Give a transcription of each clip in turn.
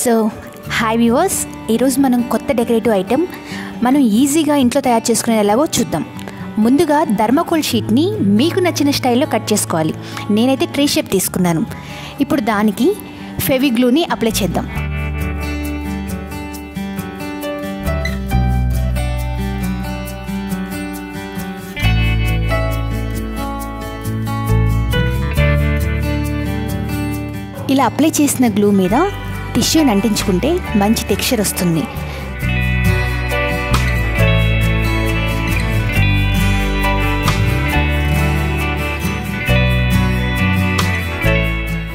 So hi viewers, ఈరోజు మనం కొత్త డెకరేటివ్ ఐటెం మనం ఈజీగా ఇంట్లో తయారు చేసుకునేది ఎలాగో చూద్దాం. ముందుగా థర్మాకోల్ షీట్ని మీకు నచ్చిన స్టైల్లో కట్ చేసుకోవాలి. నేనైతే ట్రీ షేప్ తీసుకున్నాను. ఇప్పుడు దానికి ఫెవిగ్లూని అప్లై చేద్దాం. ఇలా అప్లై చేసిన గ్లూ మీద టిష్యూని అంటించుకుంటే మంచి టెక్స్చర్ వస్తుంది.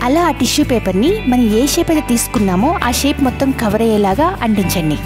అలా ఆ టిష్యూ పేపర్ని మనం ఏ షేప్ అయితే తీసుకున్నామో ఆ షేప్ మొత్తం కవర్ అయ్యేలాగా అంటించండి.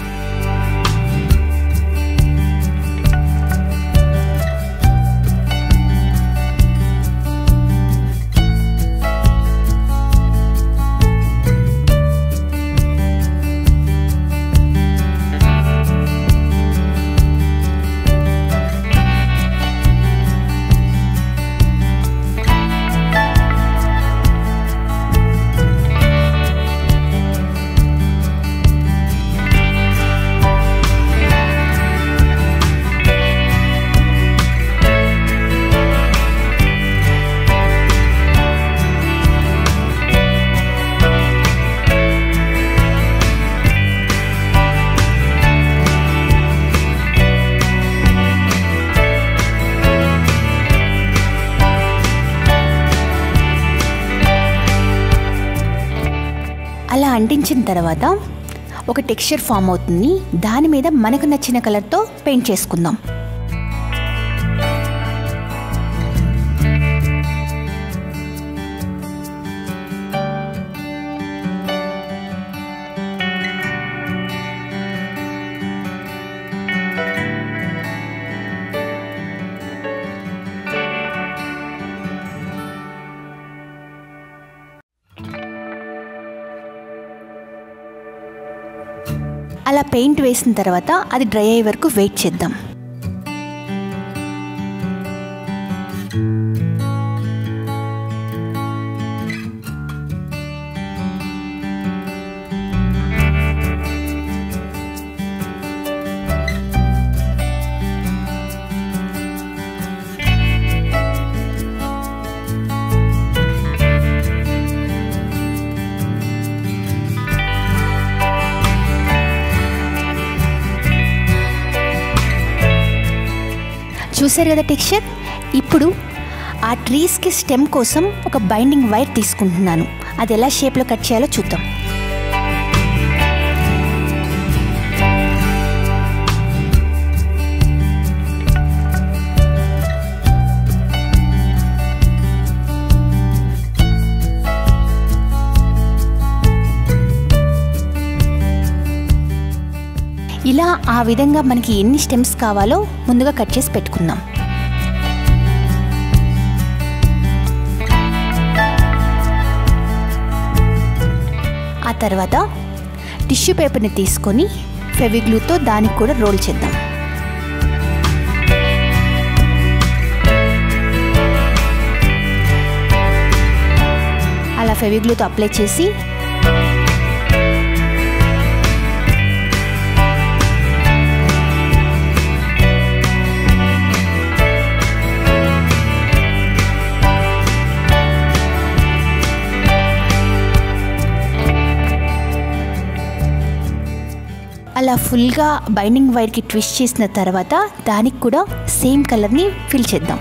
అలా అంటించిన తర్వాత ఒక టెక్స్చర్ ఫామ్ అవుతుంది. దాని మీద మనకు నచ్చిన కలర్తో పెయింట్ చేసుకుందాం. అలా పెయింట్ వేసిన తర్వాత అది డ్రై అయ్యే వరకు వెయిట్ చేద్దాం. చూసారు కదా టెక్స్చర్. ఇప్పుడు ఆ ట్రీస్కి స్టెమ్ కోసం ఒక బైండింగ్ వైర్ తీసుకుంటున్నాను. అది ఎలా షేప్లో కట్ చేయాలో చూద్దాం. ఇలా ఆ విధంగా మనకి ఎన్ని స్టెమ్స్ కావాలో ముందుగా కట్ చేసి పెట్టుకుందాం. ఆ తర్వాత టిష్యూ పేపర్ని తీసుకొని ఫెవిగ్లూతో దానికి కూడా రోల్ చేద్దాం. అలా ఫెవిగ్లూతో అప్లై చేసి అలా ఫుల్గా బైండింగ్ వైర్కి ట్విస్ట్ చేసిన తర్వాత దానికి కూడా సేమ్ కలర్ని ఫిల్ చేద్దాం.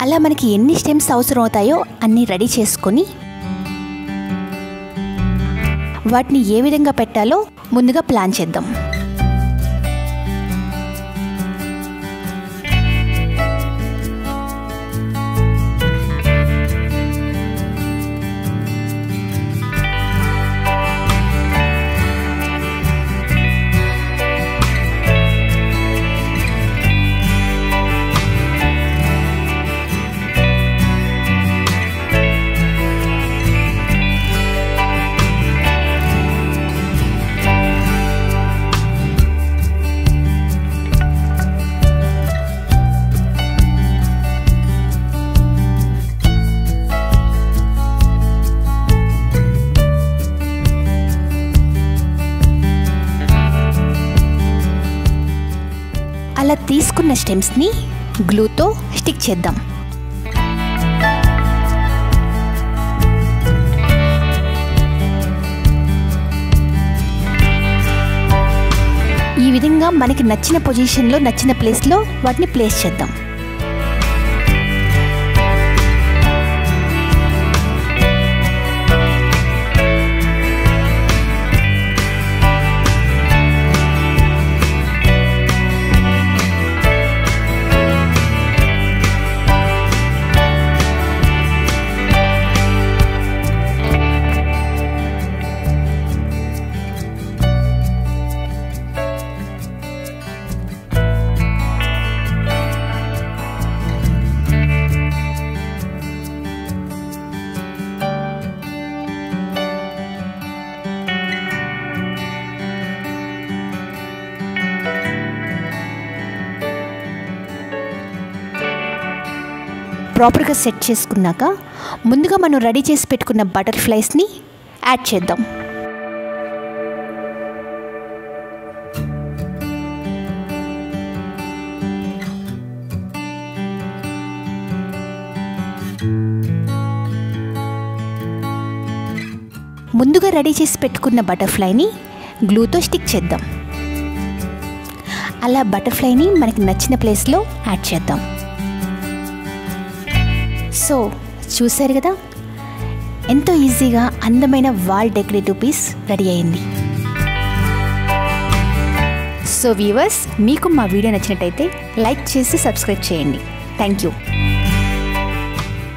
అలా మనకి ఎన్ని స్టెమ్స్ అవసరం అవుతాయో అన్నీ రెడీ చేసుకొని వాటిని ఏ విధంగా పెట్టాలో ముందుగా ప్లాన్ చేద్దాం. అలా తీసుకున్న స్టెమ్స్ని గ్లూతో స్టిక్ చేద్దాం. ఈ విధంగా మనకి నచ్చిన పొజిషన్లో నచ్చిన ప్లేస్లో వాటిని ప్లేస్ చేద్దాం. ప్రాపర్గా సెట్ చేసుకున్నాక ముందుగా మనం రెడీ చేసి పెట్టుకున్న బటర్ఫ్లైస్ని యాడ్ చేద్దాం. ముందుగా రెడీ చేసి పెట్టుకున్న బటర్ఫ్లైని గ్లూతో స్టిక్ చేద్దాం. అలా బటర్ఫ్లైని మనకి నచ్చిన ప్లేస్లో యాడ్ చేద్దాం. సో చూసారు కదా, ఎంతో ఈజీగా అందమైన వాల్ డెకరేటివ్ పీస్ రెడీ అయింది. సో వ్యూవర్స్, మీకు మా వీడియో నచ్చినట్టయితే లైక్ చేసి సబ్స్క్రైబ్ చేయండి. Thank you.